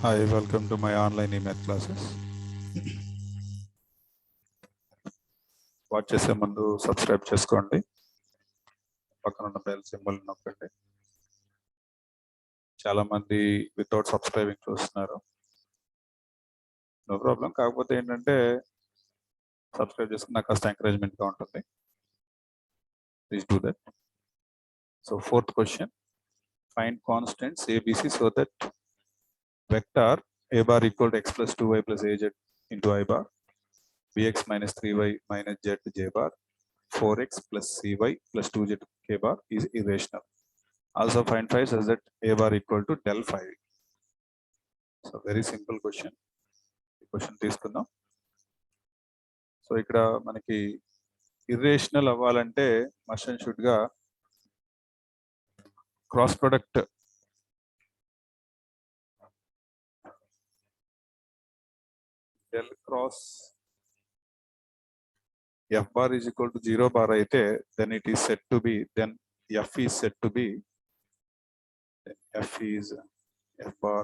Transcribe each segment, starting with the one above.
Hi, welcome to my online e-math classes. Watch చేసే ముందు subscribe చేసుకోండి, పక్కన ఉన్న బెల్ సింబల్ నొక్కండి. చాలా మంది వితౌట్ సబ్స్క్రైబింగ్ చూస్తున్నారు. No problem. కాకపోతే ఏంటంటే సబ్స్క్రైబ్ చేసుకున్న కాస్త ఎంకరేజ్మెంట్గా ఉంటుంది. Please do that. So fourth question, find constants A B C so that vector a bar equal to x plus 2y plus az into I bar, bx minus 3y minus z j bar, 4x plus cy plus 2z k bar is irrational. Also find phi such that a bar equal to del phi. So very simple question. Question తీసుకుందాం. So ఇక్కడ మనకి irrational అవ్వాలంటే must and should గా cross product del cross f bar is equal to 0 bar అయితే then it is said to be, then f is said to be, f bar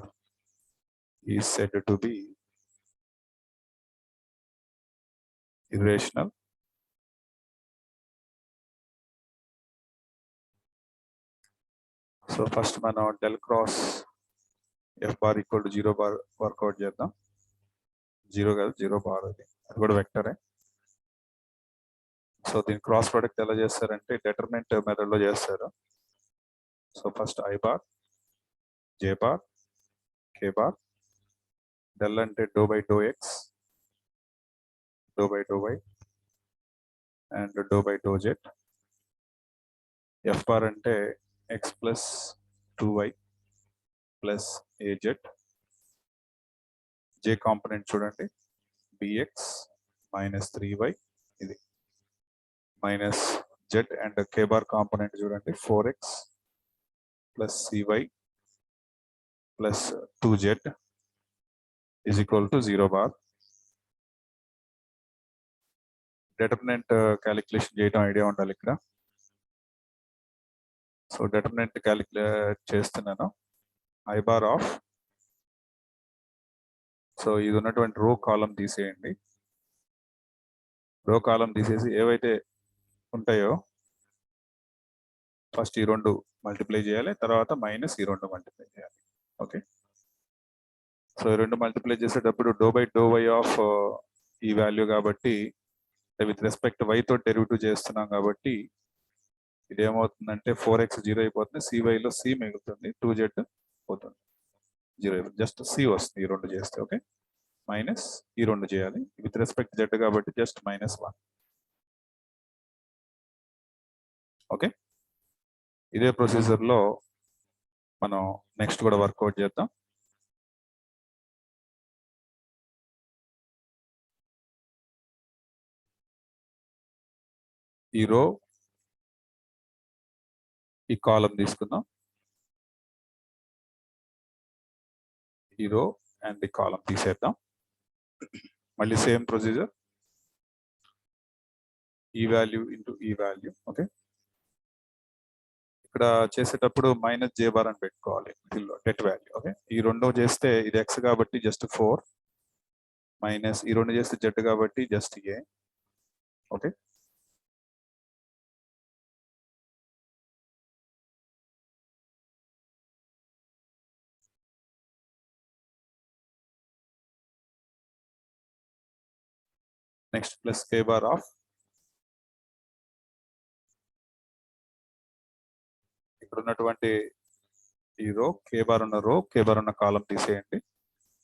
is said to be irrational. So first మనం del cross f bar equal to 0 bar work out చేద్దాం. 0 కాదు, 0 బార్, అది కూడా వెక్టరే. So దీని cross product ఎలా చేస్తారంటే డెటర్మినెంట్ మెథడ్ లో చేస్తారు. So first I bar, J bar, K bar, del అంటే do by do X, do by do Y and do by do Z. F bar అంటే X plus 2y plus A Z. J component చూడండి, B X minus 3y ఇది minus Z, and K bar component చూడండి 4x plus cy plus 2z is equal to 0 bar. Determinant calculation చేయడం idea ఉండాలి ఇక్కడ. So determinant calculate చేస్తున్నాను. I bar of, so ఇది ఉన్నటువంటి రో కాలం తీసేయండి. రో కాలం తీసేసి ఏవైతే ఉంటాయో ఫస్ట్ ఈ రెండు మల్టిప్లై చేయాలి, తర్వాత మైనస్ ఈ రెండు మల్టిప్లై చేయాలి. ఓకే, సో ఈ రెండు మల్టిప్లై చేసేటప్పుడు doe by do y of ఈ వాల్యూ కాబట్టి విత్ రెస్పెక్ట్ వై తో డెరివేటివ్ చేస్తున్నాం కాబట్టి ఇది ఏమవుతుందంటే 4x 0 అయిపోతుంది, సివైలో సి మిగులుతుంది, 2z పోతుంది, 0 అయిపోతుంది, జస్ట్ సి వస్తుంది ఈ రెండు చేస్తే. ఓకే, మైనస్ ఈ రెండు చేయాలి విత్ రెస్పెక్ట్ జెడ్ కాబట్టి జస్ట్ -1. ఓకే, ఇదే ప్రొసీజర్ లో మనం నెక్స్ట్ కూడా వర్కౌట్ చేద్దాం. ఈ రో ఈ కాలం తీసుకుందాం, ఈ రో అండ్ ఈ కాలం తీసేద్దాం. మళ్ళీ సేమ్ ప్రొసీజర్, ఈ వాల్యూ ఇంటూ ఈ వాల్యూ. ఓకే, ఇక్కడ చేసేటప్పుడు మైనస్ జే బార్ అని పెట్టుకోవాలి డెట్ వాల్యూ. ఓకే, ఈ రెండో చేస్తే ఇది ఎక్స్ కాబట్టి జస్ట్ 4 మైనస్ ఈ రెండు చేస్తే జెడ్ కాబట్టి just a. Okay, next plus K bar of, ఇక్కడ ఉన్నటువంటి ఈ రో కే బార్ ఉన్న రో కే బార్ ఉన్న కాలం తీసేయండి.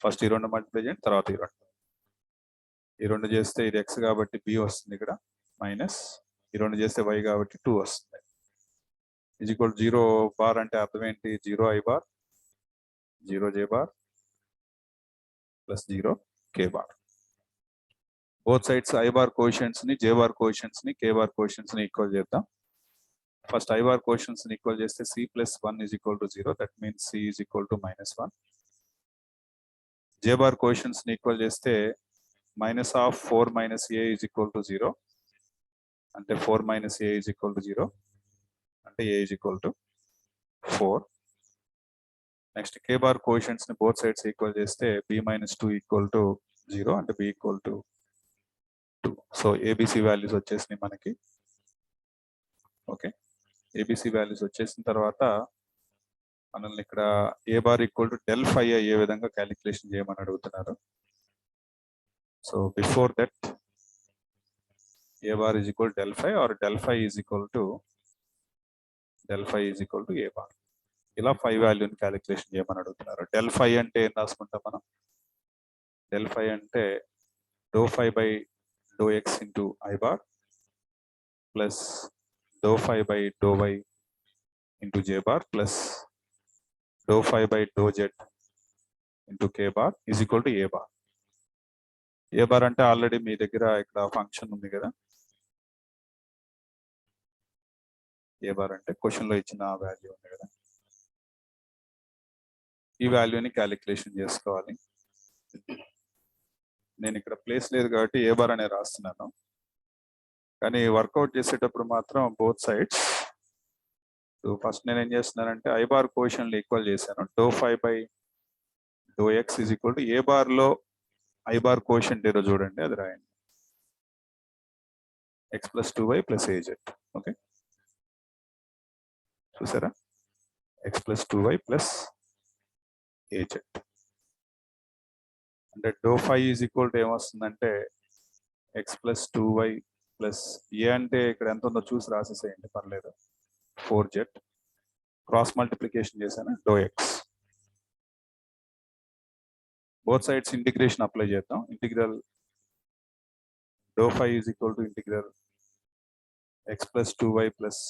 ఫస్ట్ ఈ రెండు మల్టిప్లై చేయండి, తర్వాత ఈ రెండు చేస్తే ఇది ఎక్స్ కాబట్టి బి వస్తుంది ఇక్కడ మైనస్, ఈ రెండు చేస్తే వై కాబట్టి 2 వస్తుంది. ఈజ్ ఈక్వల్ 0 బార్ అంటే అర్థం ఏంటి? 0 I bar, 0 J bar plus 0 K bar. Both sides I bar coefficients ని, జే బార్ కోఎఫిషియెంట్స్ ని, కే బార్ కోఎఫిషియెంట్స్ ని ఈక్వల్ చేద్దాం. ఫస్ట్ ఐ బార్ కోఎఫిషియెంట్స్ ని ఈక్వల్ చేస్తే c plus 1 is equal to 0, that means c is equal to -1. J bar coefficients ని equal చేస్తే minus of 4 minus a is equal to 0, అంటే 4 minus a is equal to 0, అంటే a is equal to 4. Next k bar coefficients ని both sides equal చేస్తే b - 2 equal to 0 అంటే b equal to 2. So A B C values వచ్చేసినాయి మనకి. Okay, A B C values వచ్చేసిన తర్వాత మనల్ని ఇక్కడ A bar equal to del phi అయ్యే విధంగా క్యాలిక్యులేషన్ చేయమని అడుగుతున్నారు. So before that A bar is equal del phi or del phi is equal to A bar. ఇలా 5 వాల్యూని క్యాలిక్యులేషన్ చేయమని అడుగుతున్నారు. డెల్ ఫై అంటే ఏం రాసుకుంటాం మనం? డెల్ ఫై అంటే do phi by do x into i bar plus doe phi by do y into j bar plus doe phi by do z into k bar is equal to A bar. A bar అంటే already మీ దగ్గర ఇక్కడ function ఉంది కదా. ఏ bar అంటే క్వశ్చన్లో ఇచ్చిన value ఉంది కదా, ఈ వాల్యూని క్యాలిక్యులేషన్ చేసుకోవాలి. నేను ఇక్కడ ప్లేస్ లేదు కాబట్టి ఏ బార్ అనే రాస్తున్నాను, కానీ వర్కౌట్ చేసేటప్పుడు మాత్రం బోత్ సైడ్స్. ఫస్ట్ నేను ఏం చేస్తున్నానంటే ఐ బార్ కోఎఫిషియెంట్ ఈక్వల్ చేశాను. Do phi by do X is equal to A bar లో ఐ బార్ కోఎఫిషియెంట్ ఏదో చూడండి, అది రాయండి. X plus 2y plus A Z. Okay, చూసారా? X plus 2y plus A Z అంటే do phi is equal to ఏమొస్తుందంటే X plus 2y plus A అంటే ఇక్కడ ఎంత ఉందో చూసి రాసేసేయండి, పర్లేదు. 4z క్రాస్ మల్టిప్లికేషన్ చేశాను, do X. Both sides integration apply చేద్దాం. Integral dou phi is equal to integral x plus 2y plus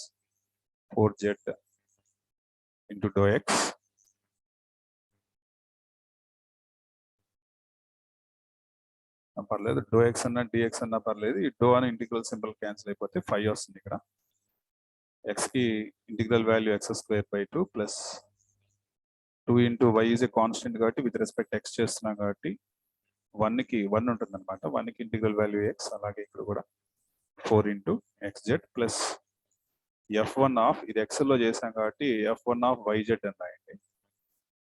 4z into doe x పర్లేదు, డో ఎక్స్ అన్నా డిఎక్స్ అన్నా పర్లేదు. ఈ డో అని ఇంటిగ్రల్ సింబల్ క్యాన్సిల్ అయిపోతే 5 వస్తుంది. ఇక్కడ ఎక్స్ కి integral value x square by 2 plus 2 into y is a constant కాబట్టి విత్ రెస్పెక్ట్ ఎక్స్ చేస్తున్నాం కాబట్టి 1 కి 1 ఉంటుంది అనమాట. 1 కి ఇంటిగ్రల్ వాల్యూ ఎక్స్. అలాగే ఇక్కడ కూడా 4 into X Z plus f1 of, ఇది ఎక్స్ లో చేసాం కాబట్టి f1 ఆఫ్ వైజెడ్ అని రాయండి,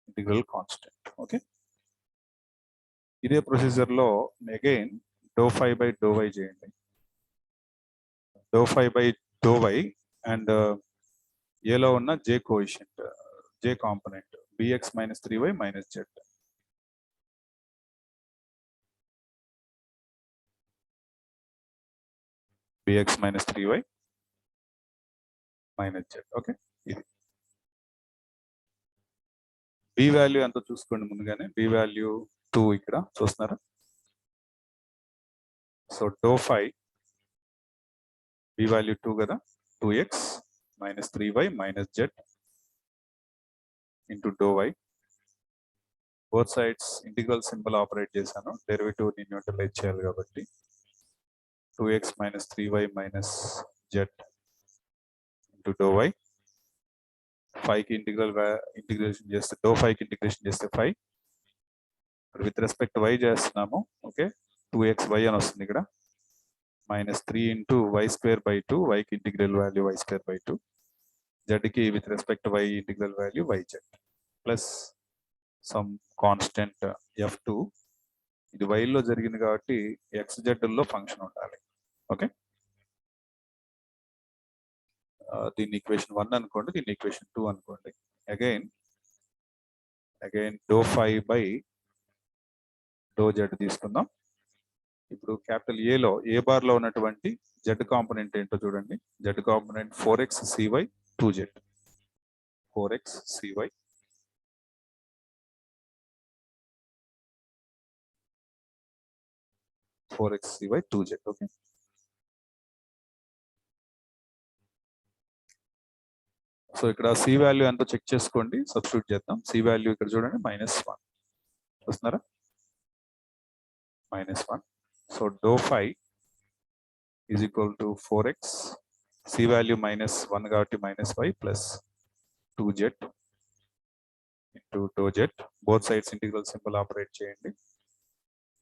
ఇంటిగ్రల్ కాన్స్టెంట్. ఓకే, ఇదే ప్రొసీజర్ లో again do phi by do Y చేయండి. Do phi by do Y and ఏలో ఉన్న J coefficient, J component bx - 3y - z. bx - 3y - z. ఓకే, ఇది బి వాల్యూ ఎంతో చూసుకోండి ముందుగానే. బి వాల్యూ 2 ఇక్కడ చూస్తున్నారా. So do phi b value 2 కదా, 2x - 3y - z into doe y. Both sides integral symbol operate చేశాను, డెరివేటివ్ ని న్యూట్రలైజ్ చేయాలి కాబట్టి 2x - 3y - z into doe why. 5 కి ఇంటిగ్రేషన్ చేస్తే డో 5 కి ఇంటిగ్రేషన్ చేస్తే 5. విత్ రెస్పెక్ట్ వై చేస్తున్నాము. ఓకే, 2xy అని వస్తుంది ఇక్కడ. -3 ఇంటూ వై స్క్వేర్ బై 2, వైకి integral value y square by 2, జెడ్కి with respect y integral value y z plus some constant f2. ఇది వైలో జరిగింది కాబట్టి ఎక్స్ జెడ్లో ఫంక్షన్ ఉండాలి. ఓకే, దీన్ని ఈక్వేషన్ 1 అనుకోండి, దీన్ని ఈక్వేషన్ 2 అనుకోండి. Again do phi by do z తీసుకుందాం. ఇప్పుడు క్యాపిటల్ ఏలో ఏ బార్ లో ఉన్నటువంటి జెడ్ కాంపోనెంట్ ఏంటో చూడండి. Z component 4x cy 2z. 4x cy 2z. Okay, so ఇక్కడ సి వాల్యూ ఎంతో చెక్ చేసుకోండి, సబ్స్టిట్యూట్ చేద్దాం. సి వాల్యూ ఇక్కడ చూడండి -1 వస్తున్నారా, -1. So do phi is equal to 4x, c value -1 కాబట్టి -y plus 2z into dou z. Both sides integral symbol operate చేయండి.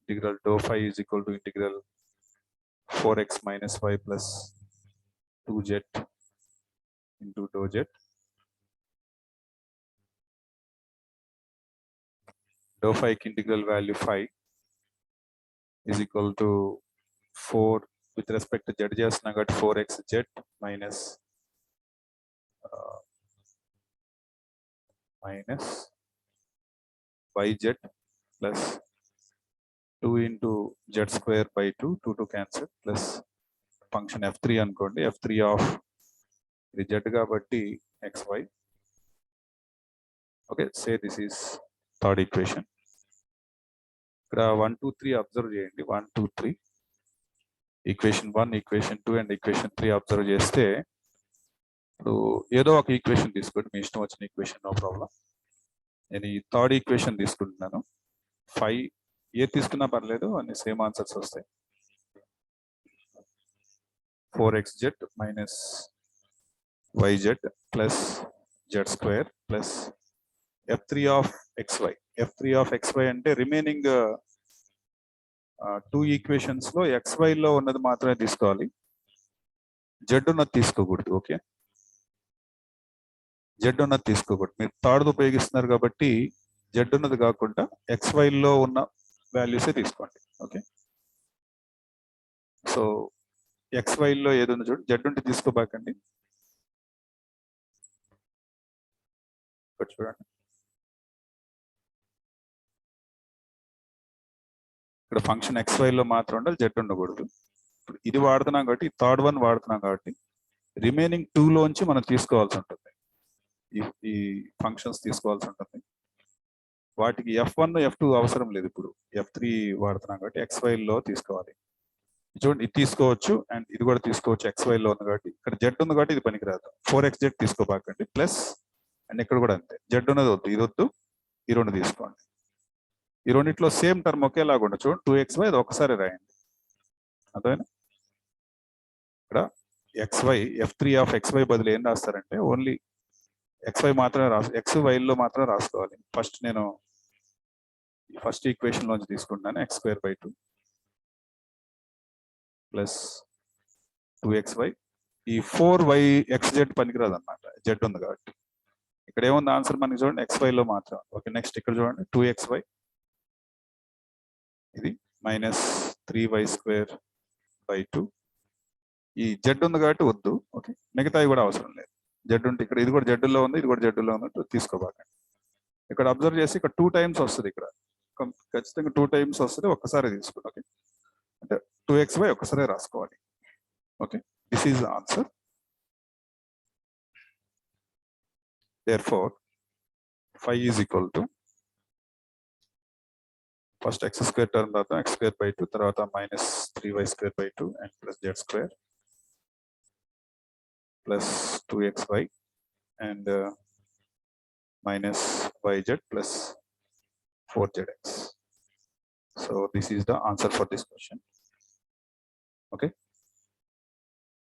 Integral dou phi is equal to integral 4x - y plus 2z into dou z Dou phi కి integral value 5 is equal to 4 with respect to z చేస్తున్నాం కాబట్టి 4xz minus yz plus 2 into z square by 2 to cancel plus function f3 అనుకోండి f3 of ఇది z కాబట్టి xy. Okay, say this is third equation. ఇక్కడ 1 2 3 observe చేయండి. 1 2 3 equation 1 equation 2 and equation 3 observe చేస్తే ఇప్పుడు ఏదో ఒక ఈక్వేషన్ తీసుకోండి, మీ ఇష్టం వచ్చిన ఈక్వేషన్, నో ప్రాబ్లం. నేను ఈ థర్డ్ ఈక్వేషన్ తీసుకుంటున్నాను. 5 ఏ తీసుకున్నా పర్లేదు, అన్ని సేమ్ ఆన్సర్స్ వస్తాయి. 4xz minus yz plus z square plus f3 of xy. f3 of xy అంటే రిమైనింగ్ 2 ఈక్వేషన్స్ లో xy లో ఉన్నది మాత్రమే తీసుకోవాలి, z ఉన్నది తీసుకోకూడదు. ఓకే, z ఉన్నది తీసుకోకూడదు. మీరు థర్డ్ ఉపయోగిస్తున్నారు కాబట్టి z ఉన్నది కాకుండా xy లో ఉన్న వాల్యూసే తీసుకోండి. ఓకే, సో xy లో ఏది ఉందో చూడండి, z ఉంటే తీసుకోబాకండి. ఇక్కడ చూడండి, ఇక్కడ ఫంక్షన్ xy లో మాత్రం ఉండాలి, z ఉండకూడదు. ఇప్పుడు ఇది వాడుతున్నాం కాబట్టి, థర్డ్ వన్ వాడుతున్నాం కాబట్టి రిమైనింగ్ 2 లోంచి మనం తీసుకోవాల్సి ఉంటుంది, ఈ ఫంక్షన్స్ తీసుకోవాల్సి ఉంటుంది. వాటికి f1 f2 అవసరం లేదు, ఇప్పుడు f3 వాడుతున్నాం కాబట్టి xy లో తీసుకోవాలి. చూడండి, ఇది తీసుకోవచ్చు అండ్ ఇది కూడా తీసుకోవచ్చు, xy లో ఉంది కాబట్టి. ఇక్కడ z ఉంది కాబట్టి ఇది పనికిరాదు. 4xz తీసుకోబాకండి, ప్లస్ అండ్ ఇక్కడ కూడా అంతే, z ఉన్నది వద్దు, ఇది వద్దు, ఈ రెండు తీసుకోండి. ఈ రెండిట్లో సేమ్ టర్మ్ ఒకేలాగా ఉండదు. చూడండి, 2xy అది ఒకసారి రాయండి, అర్థమైనా? ఇక్కడ xy f3 ఆఫ్ xy బదులు ఏం రాస్తారంటే ఓన్లీ xy మాత్రమే xy లో మాత్రమే రాసుకోవాలి. ఫస్ట్ నేను ఫస్ట్ ఈక్వేషన్ లోంచి తీసుకుంటాను, x²/2 ప్లస్ 2xy. ఈ 4yxz పనికిరాదు అనమాట, z ఉంది కాబట్టి. ఇక్కడ ఏముంది ఆన్సర్ మనకి చూడండి, xy లో మాత్రం. ఓకే, నెక్స్ట్ ఇక్కడ చూడండి, 2xy ఇది మైనస్ 3y²/2. ఈ z ఉంది కాబట్టి వద్దు. ఓకే, మిగతావి కూడా అవసరం లేదు. z ఉంటే ఇక్కడ ఇది కూడా z లో ఉంది, ఇది కూడా z లో ఉంది, తీసుకోబాకండి. ఇక్కడ అబ్జర్వ్ చేసి ఇక్కడ 2 టైమ్స్ వస్తుంది, ఇక్కడ ఖచ్చితంగా 2 టైమ్స్ వస్తుంది, ఒక్కసారి తీసుకోండి. ఓకే, అంటే 2xy ఒక్కసారి రాసుకోవాలి. Okay, this is the answer. Therefore 5 is equal to first x² term రాద్దాం, x²/2, తర్వాత minus 3y²/2 and plus z² plus 2xy and minus yz plus 4zx. So this is the answer for this question. Okay.